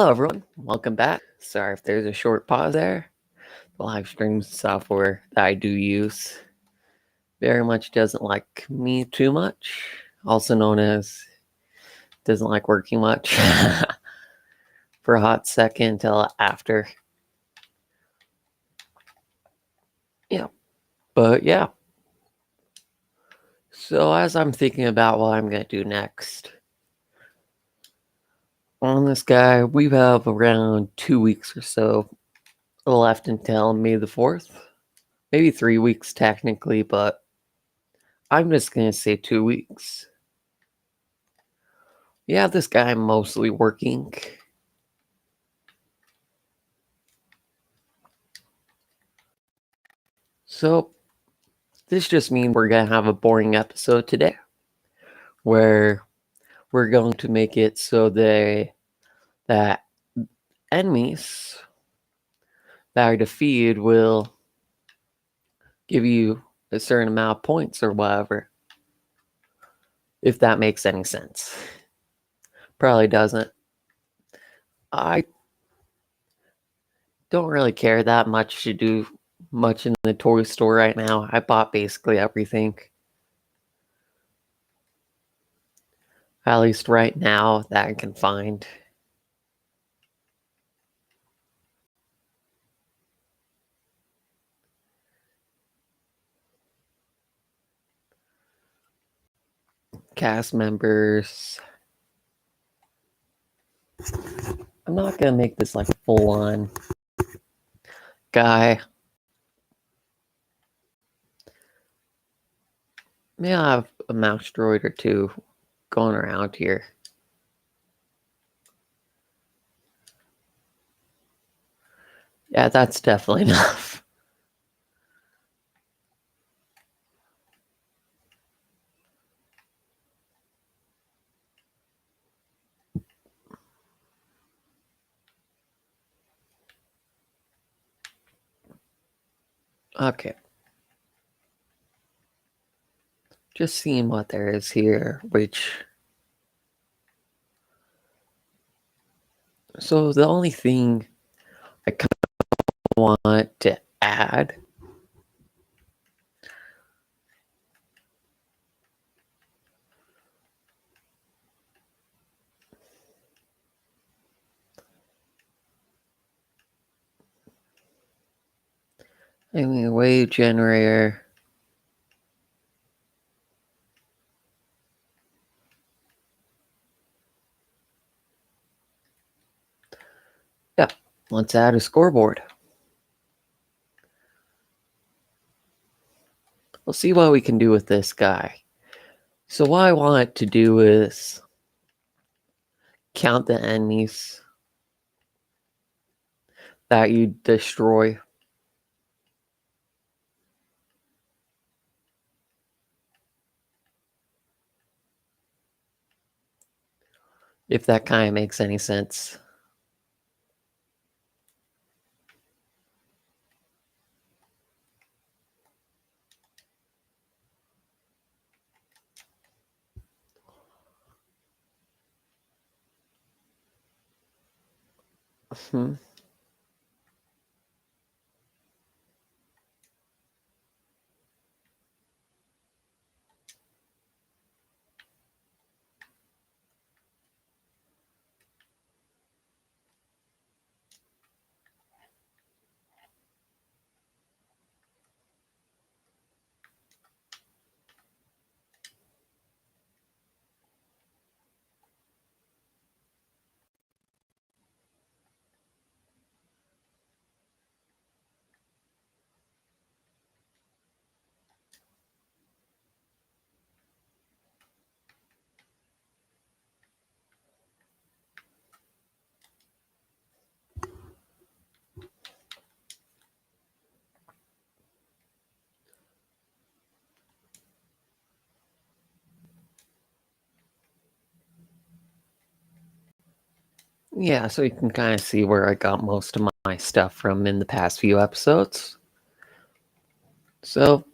Hello, everyone. Welcome back. Sorry if there's a short pause there. The live stream software that I do use very much doesn't like me too much, also known as doesn't like working much for a hot second until after. Yeah, but yeah. So, as I'm thinking about what I'm going to do next, on this guy, we have around 2 weeks or so left until May the 4th. Maybe 3 weeks technically, but I'm just going to say 2 weeks. Yeah, this guy mostly working. So, this just means we're going to have a boring episode today where we're going to make it so that enemies that are defeated will give you a certain amount of points or whatever. If that makes any sense. Probably doesn't. I don't really care that much to do much in the toy store right now. I bought basically everything. At least right now that I can find. Cast members. I'm not gonna make this like full on guy. Maybe I'll have a mouse droid or two going around here. Yeah, that's definitely enough. Okay. Just seeing what there is here, which... So the only thing I kind of want to add wave generator. Yeah, let's add a scoreboard. We'll see what we can do with this guy. So what I want to do is count the enemies that you destroy. If that kind of makes any sense. Hmm. Yeah, so you can kind of see where I got most of my stuff from in the past few episodes. So,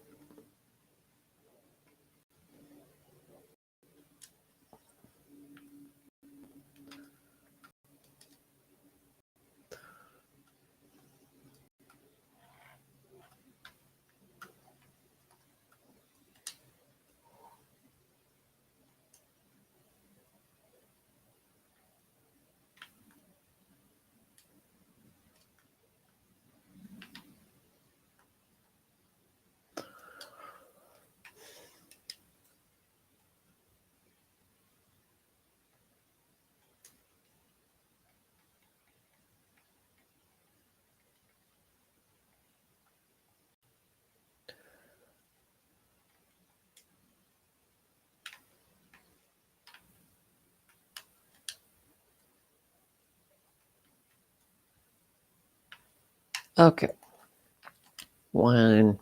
Okay. When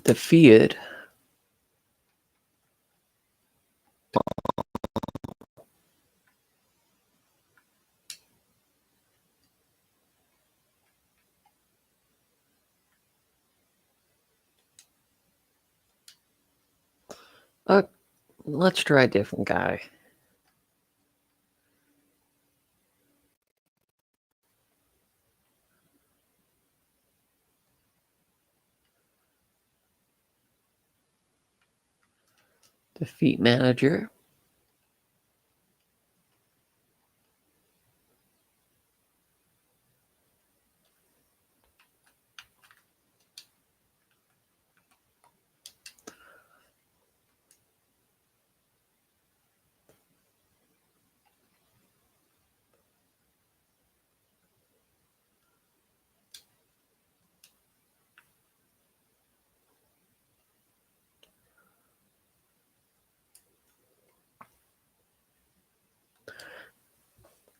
defeated, uh, let's try a different guy. Defeat manager.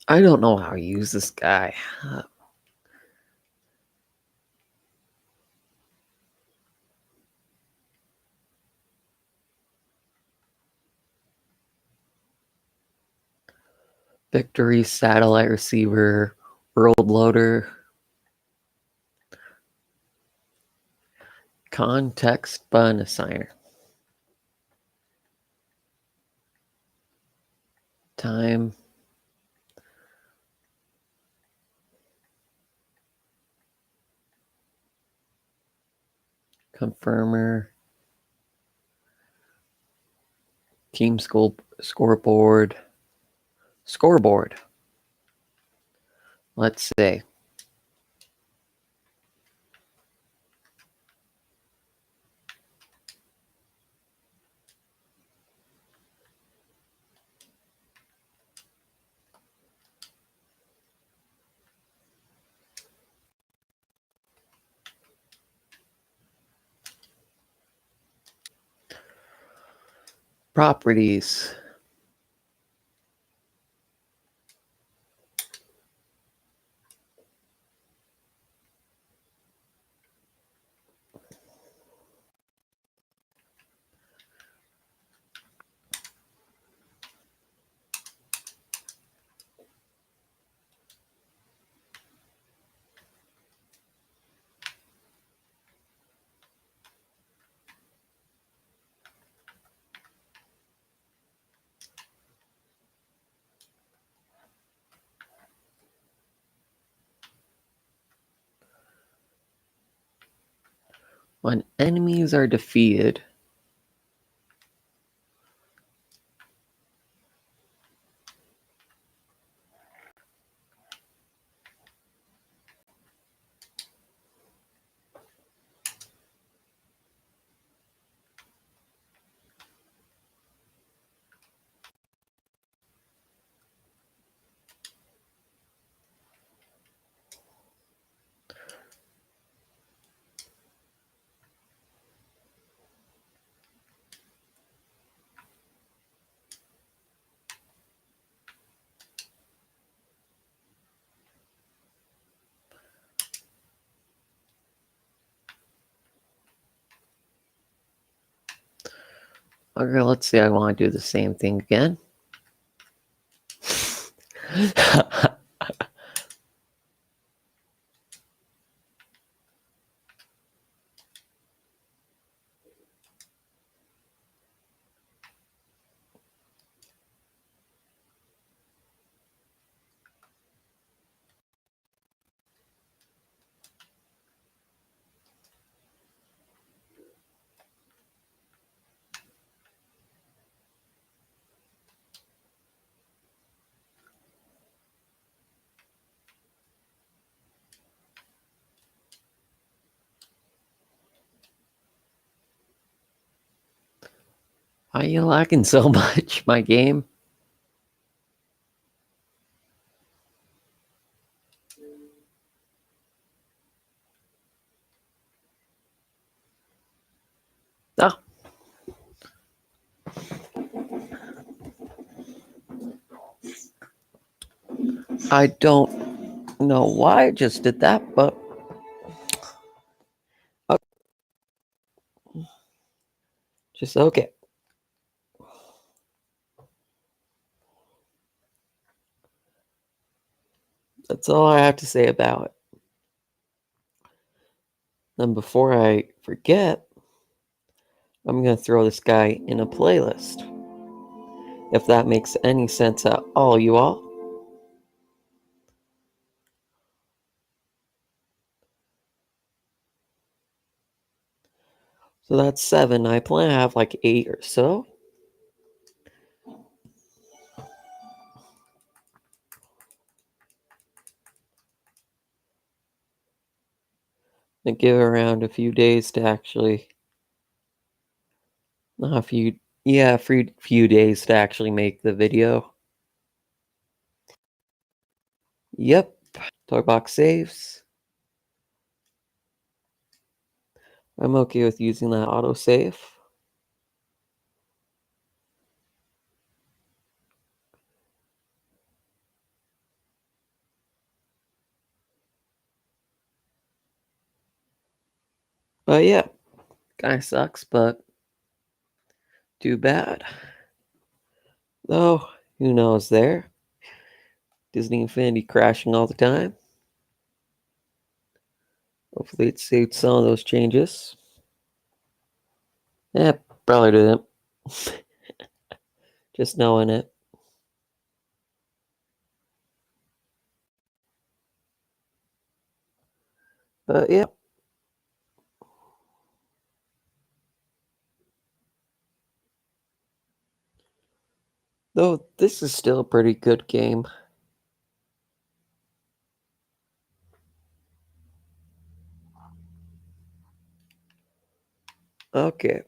I don't know how to use this guy. Victory satellite receiver, world loader, context button assigner. Time. Confirmer. Team scoreboard. Scoreboard. Let's say. Properties. When enemies are defeated, okay, let's see, I want to do the same thing again. Why are you lagging so much, my game? Oh. I don't know why I just did that, but just okay. That's all I have to say about it. Then before I forget, I'm going to throw this guy in a playlist. If that makes any sense at all, you all. So that's 7. I plan to have like 8 or so. And give it around a few days to actually, not a few, yeah, few days to actually make the video. Yep. Toybox saves. I'm okay with using that autosave. But yeah, kinda sucks, but too bad. Though, who knows there? Disney Infinity crashing all the time. Hopefully it saved some of those changes. Eh, probably didn't. Just knowing it. But yeah. Though this is still a pretty good game. Okay.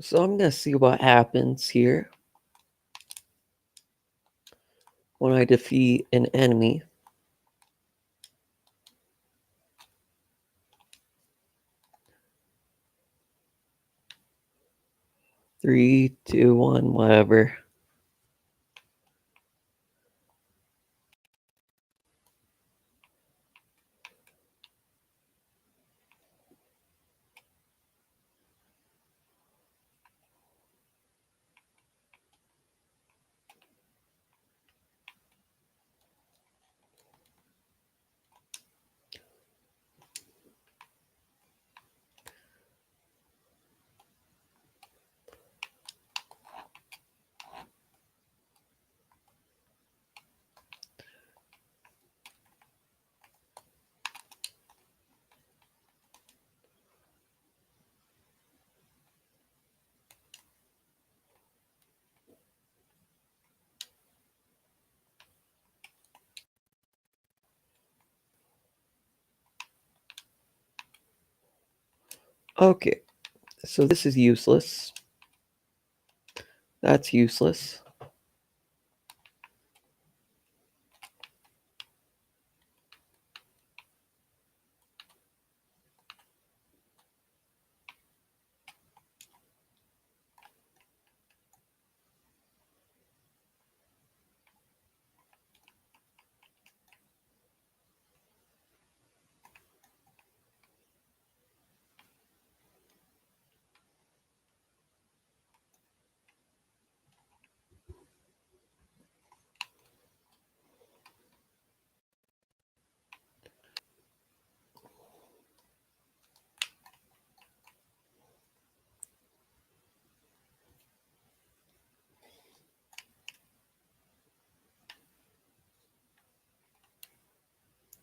So I'm gonna see what happens here when I defeat an enemy. Three, two, one, whatever. Okay, so this is useless. That's useless.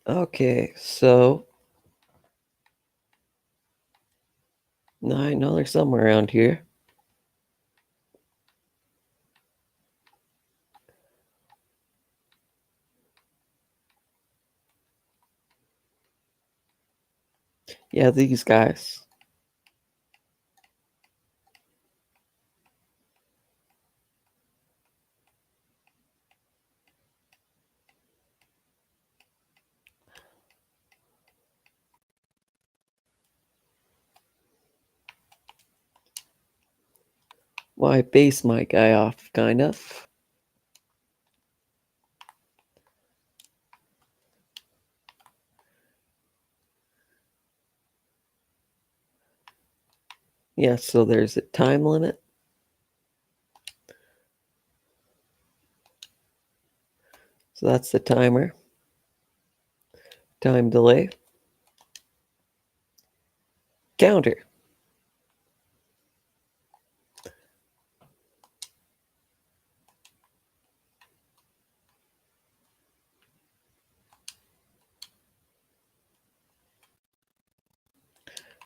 Okay, so I know there's somewhere around here. Yeah, these guys. Why base my guy off, kind of. Yeah, so there's a time limit. So that's the timer. Time delay. Counter.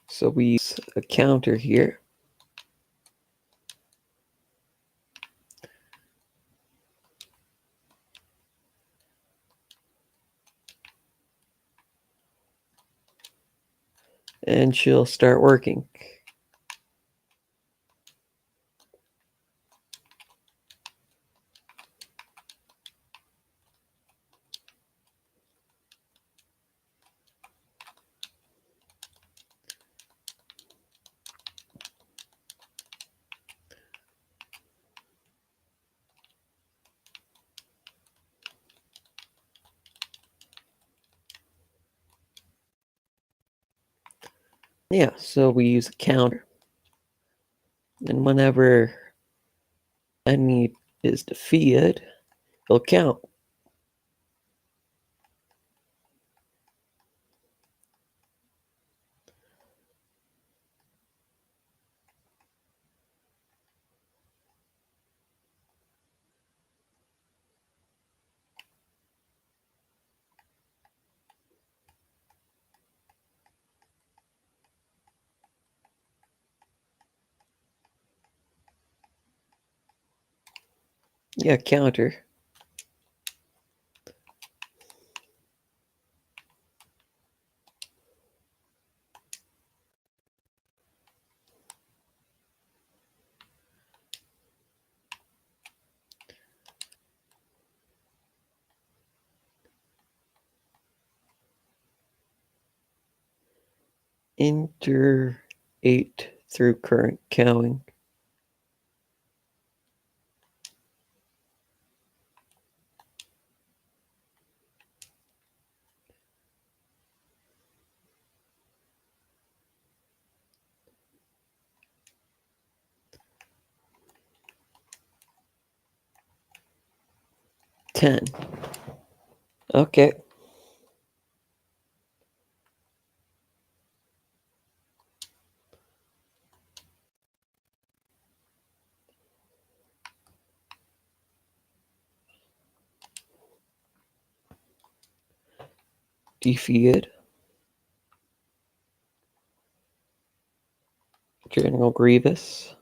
So we use a counter here. And she'll start working. Yeah, so we use a counter. And whenever enemy is defeated, it'll count. Yeah, counter. Enter 8 through current counting. Ten. Okay. Defeated. General Grievous.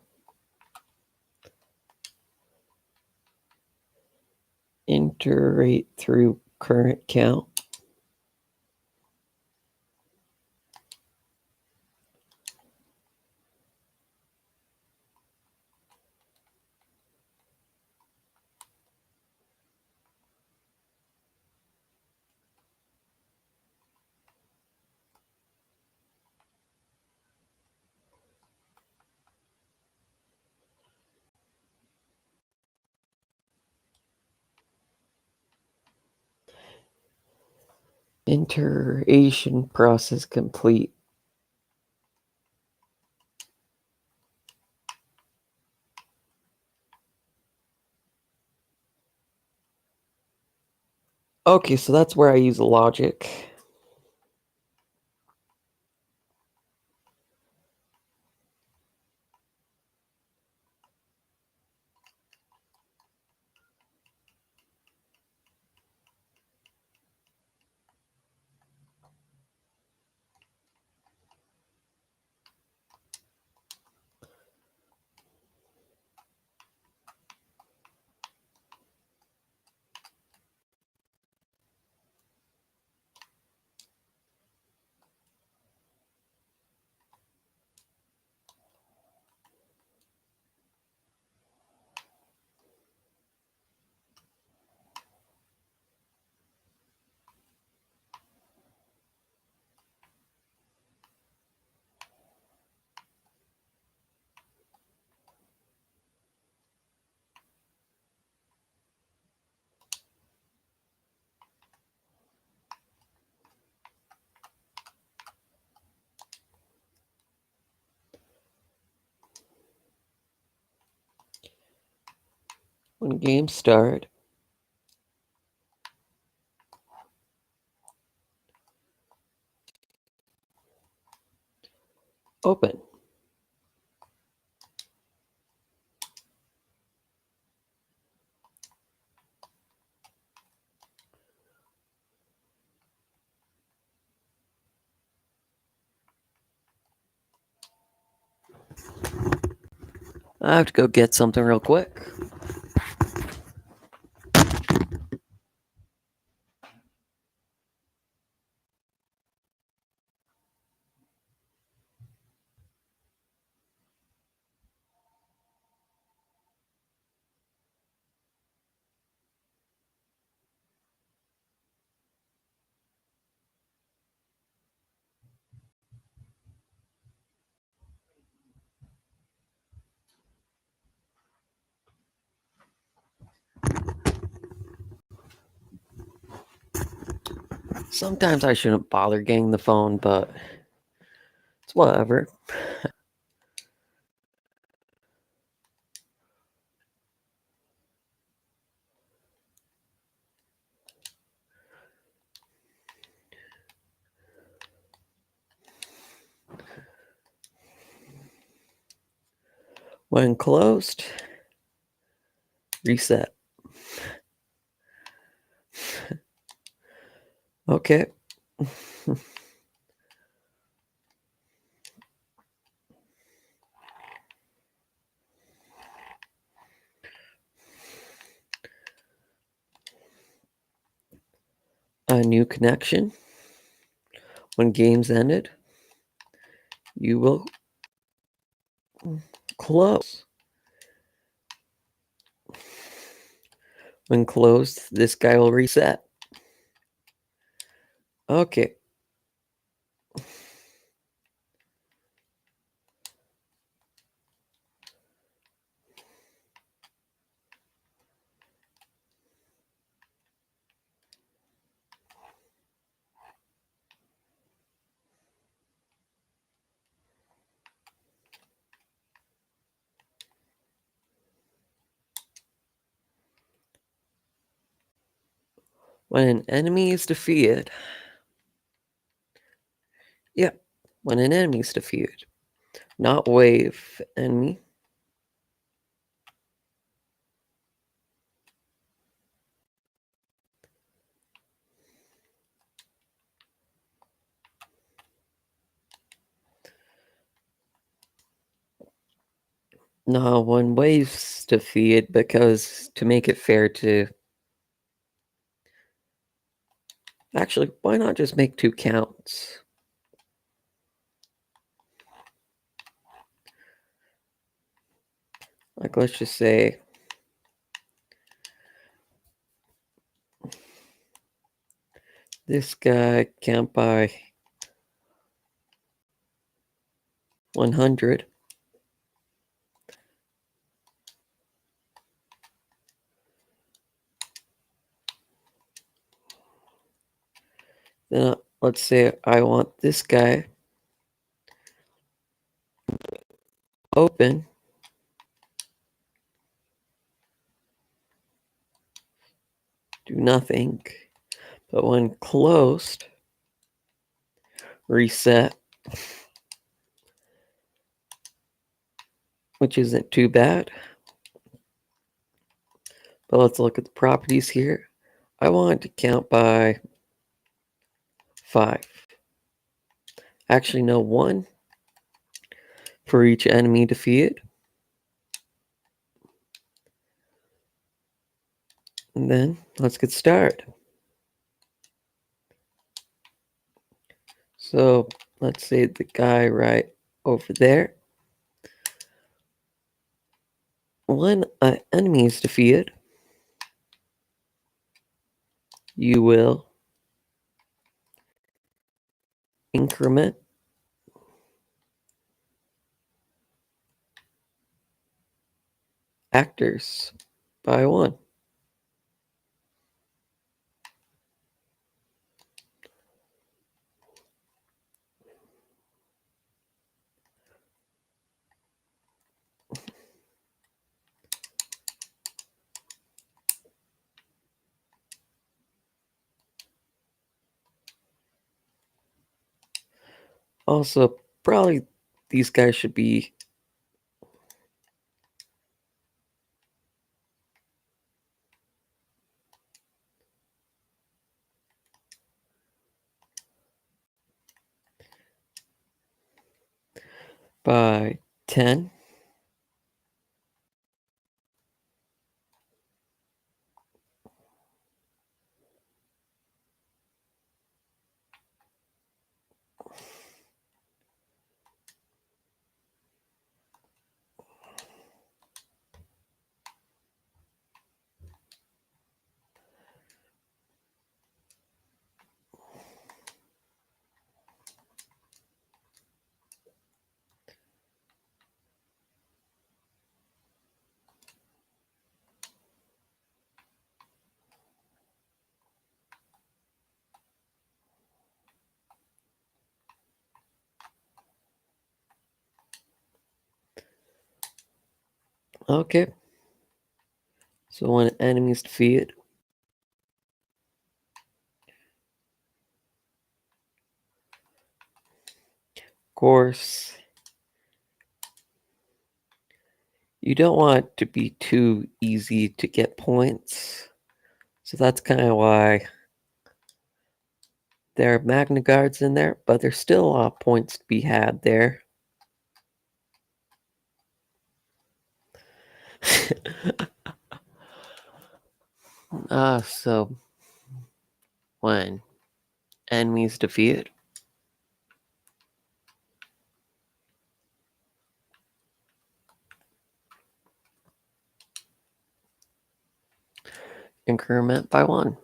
Enter 8 through current count. Iteration process complete. Okay, so that's where I use logic. When games start, open. I have to go get something real quick. Sometimes I shouldn't bother getting the phone, but it's whatever. When closed, reset. Okay. A new connection. When games ended, you will close. When closed, this guy will reset. Okay. When an enemy is defeated. Yep. When an enemy is defeated. Not wave enemy. No, when wave's defeated, because to make it fair to... Actually, why not just make 2 counts? Like, let's just say this guy count by 100. Then let's say I want this guy open. Do nothing. But when closed, reset. Which isn't too bad. But let's look at the properties here. I want it to count by 5. Actually, no, 1 for each enemy defeated. And then let's get started. So let's say the guy right over there. When an enemy is defeated, you will increment actors by 1. Also, probably these guys should be by 10. Okay. So when an enemy is defeated, of course, you don't want it to be too easy to get points. So that's kind of why there are Magna Guards in there, but there's still a lot of points to be had there. So when enemies defeated, increment by 1.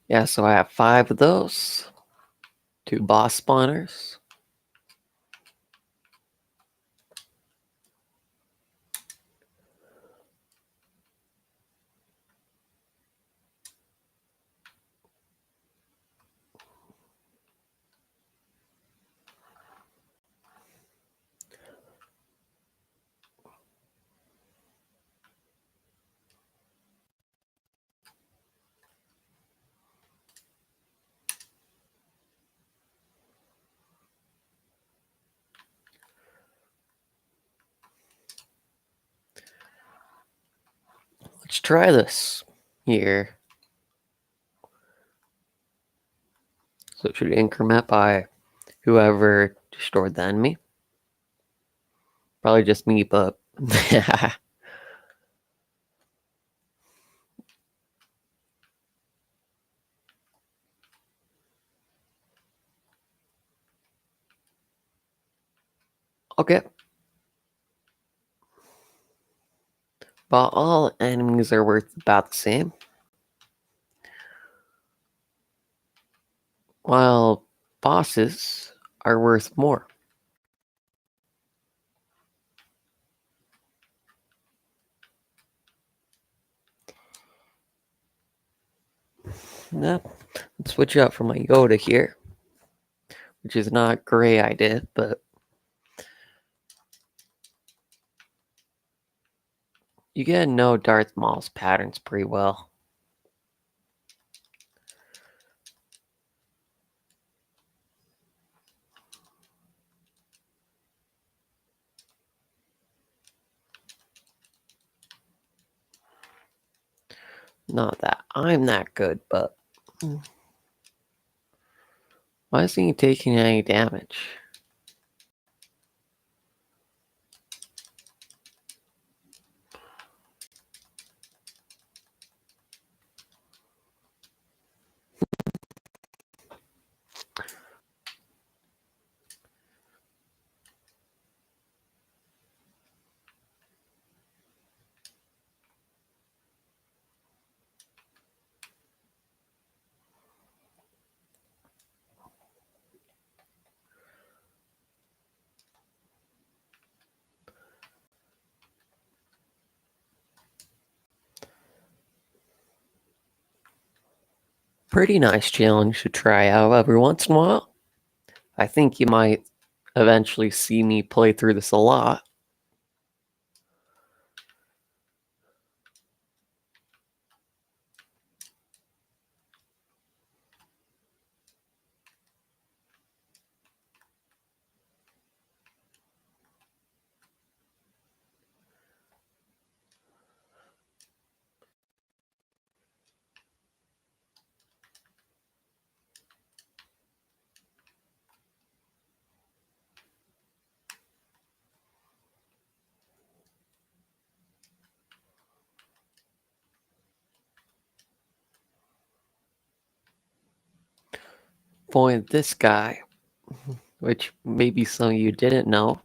Yeah, so I have 5 of those. 2 boss spawners. Let's try this here. So it should increment by whoever destroyed the enemy. Probably just me, but okay. But all enemies are worth about the same, while bosses are worth more. Now, let's switch out for my Yoda here, which is not a great idea, but you get to know Darth Maul's patterns pretty well. Not that I'm that good, but why isn't he taking any damage? Pretty nice challenge to try out every once in a while. I think you might eventually see me play through this a lot. Boy, this guy, which maybe some of you didn't know,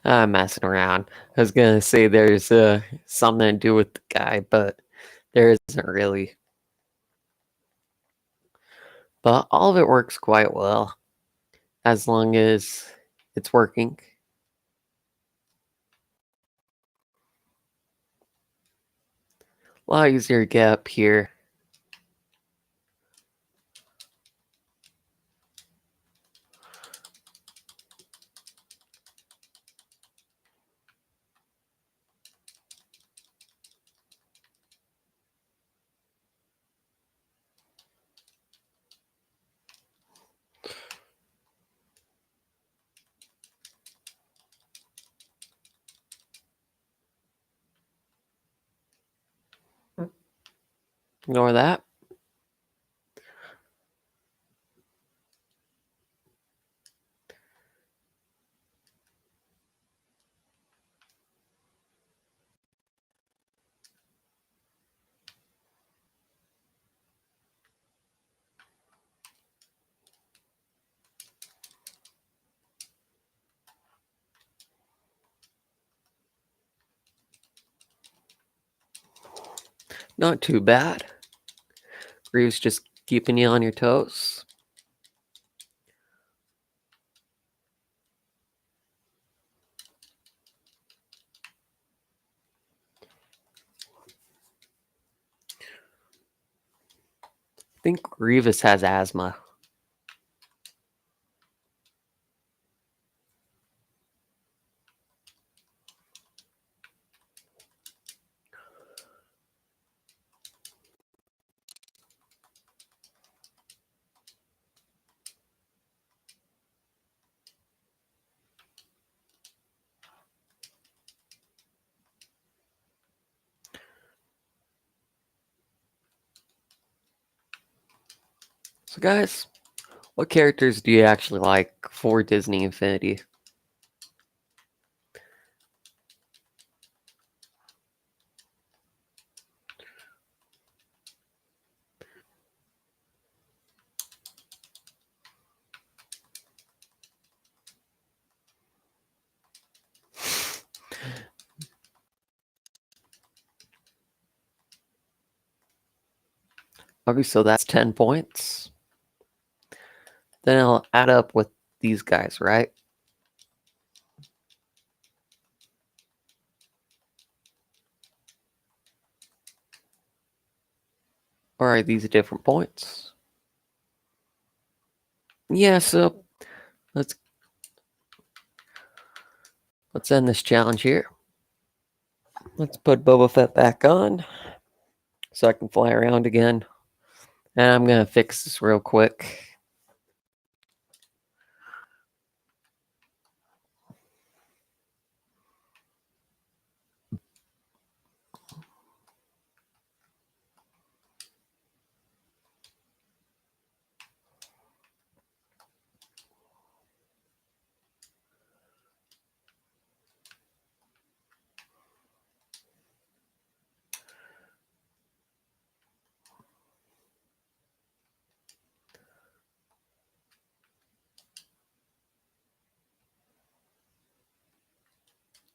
I'm messing around. I was gonna say there's something to do with the guy, but there isn't really. But all of it works quite well as long as it's working. A lot easier to get up here. Ignore that. Not too bad. Greaves just keeping you on your toes. I think Grievous has asthma. So, guys, what characters do you actually like for Disney Infinity? Okay, so that's 10 points. Then I'll add up with these guys, right? Or are these different points? Yeah, so let's end this challenge here. Let's put Boba Fett back on so I can fly around again. And I'm gonna fix this real quick.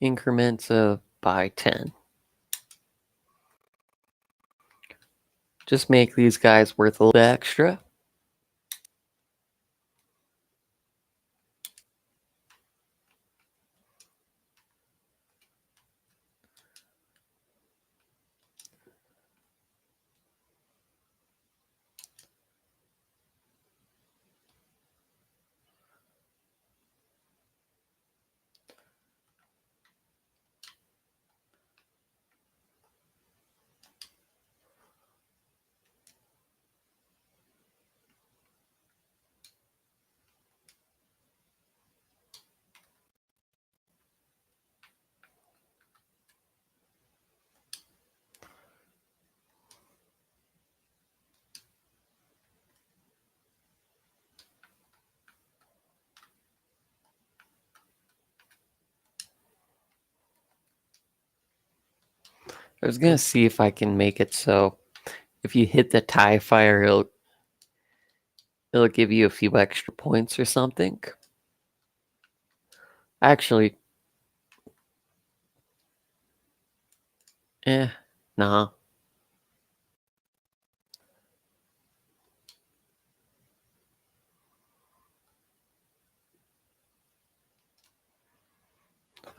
Increments of by 10. Just make these guys worth a little bit extra. I was gonna see if I can make it so if you hit the TIE Fighter, it'll give you a few extra points or something. Actually, nah.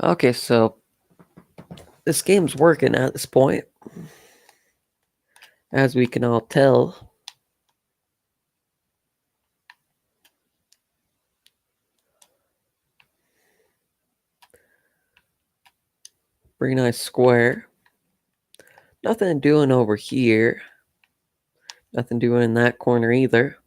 Okay, so this game's working at this point, as we can all tell. Pretty nice square. Nothing doing over here. Nothing doing in that corner either.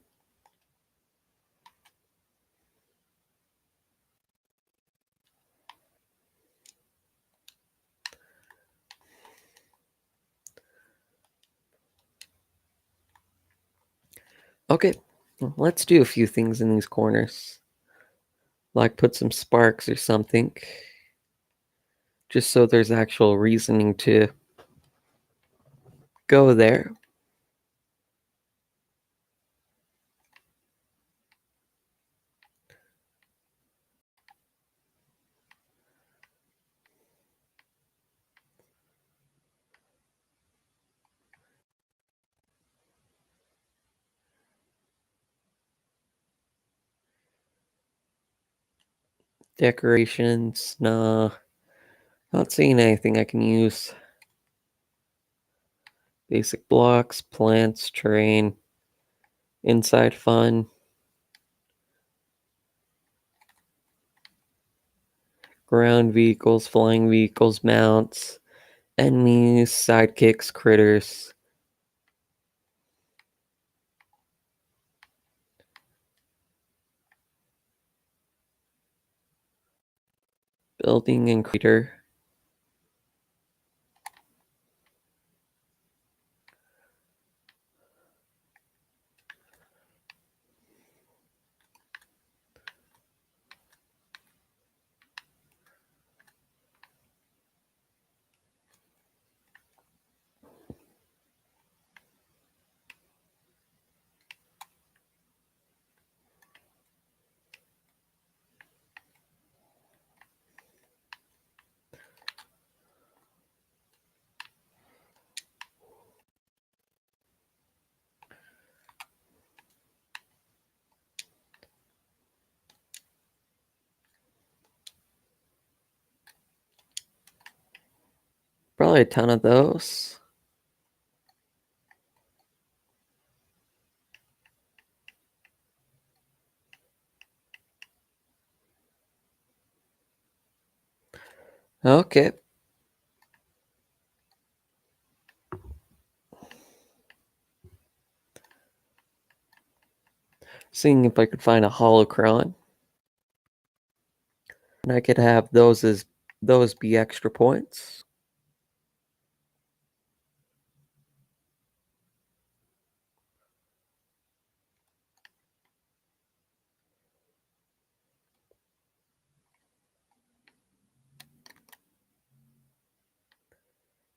Okay, let's do a few things in these corners. Like put some sparks or something. Just so there's actual reasoning to go there. Decorations, nah. Not seeing anything I can use. Basic blocks, plants, terrain, inside fun. Ground vehicles, flying vehicles, mounts, enemies, sidekicks, critters. Building and creator. Probably a ton of those. Okay. Seeing if I could find a holocron. And I could have those be extra points.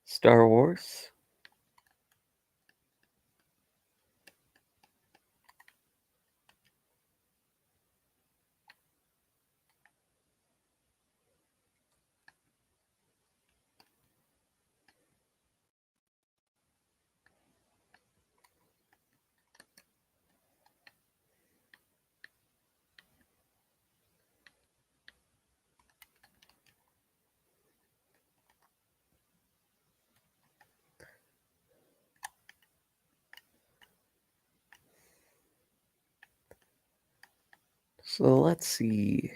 Star Wars. So let's see.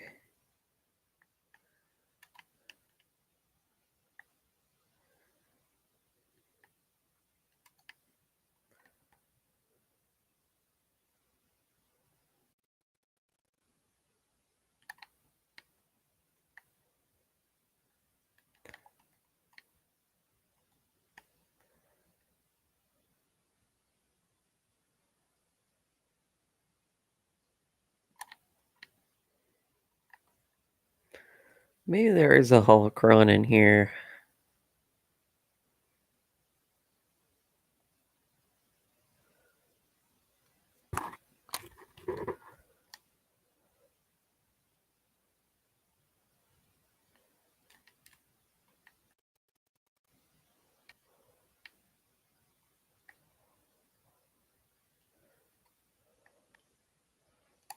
Maybe there is a holocron in here.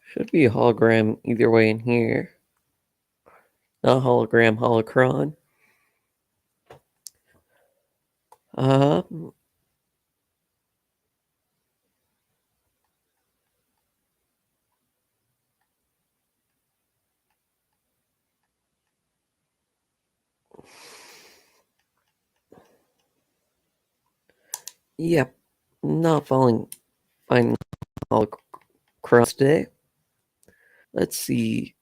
Should be a hologram either way in here. Not hologram, holocron. Uh, yep. Not finding holocrons today. Let's see.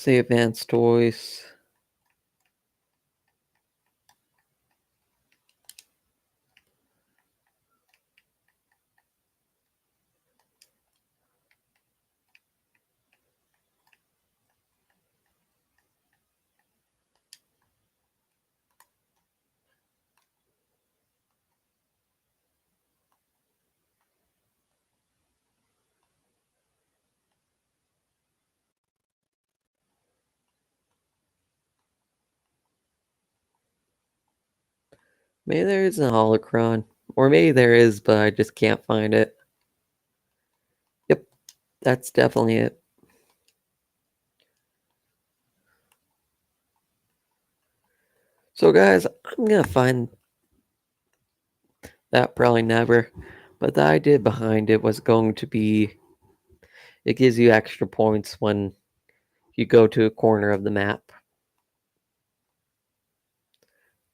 Say advanced toys. Maybe there is a holocron. Or maybe there is, but I just can't find it. Yep, that's definitely it. So guys, I'm gonna find that probably never. But the idea behind it was going to be it gives you extra points when you go to a corner of the map.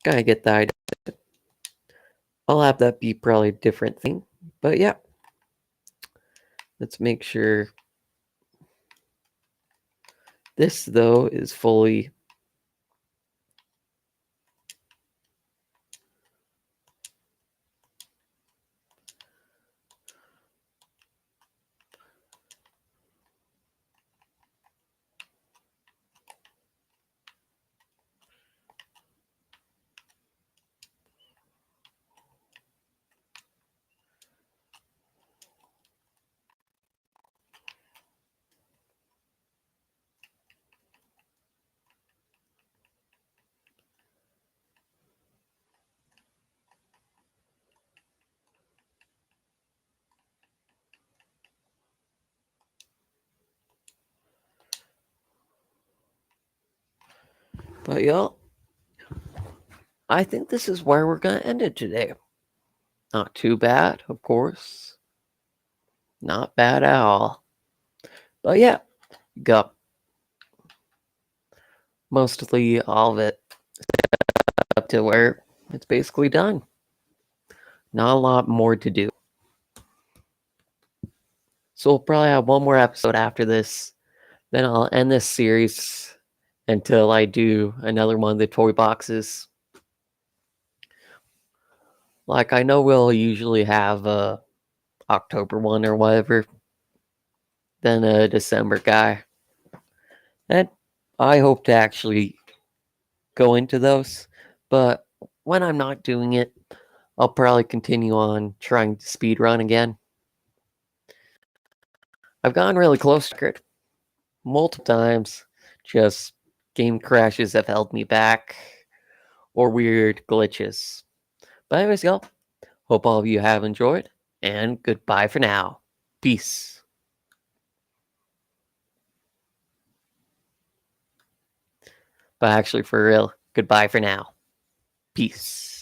Gotta get the idea. I'll have that be probably a different thing. But yeah. Let's make sure this though is fully but y'all, I think this is where we're gonna end it today. Not too bad, of course. Not bad at all. But yeah, got mostly all of it up to where it's basically done. Not a lot more to do. So we'll probably have one more episode after this. Then I'll end this series until I do another one of the toy boxes. Like I know we'll usually have a October one or whatever, then a December guy. And I hope to actually go into those. But when I'm not doing it, I'll probably continue on trying to speed run again. I've gotten really close to it multiple times. Just game crashes have held me back or weird glitches. But anyways, y'all, hope all of you have enjoyed, and goodbye for now. Peace. But actually, for real, goodbye for now. Peace.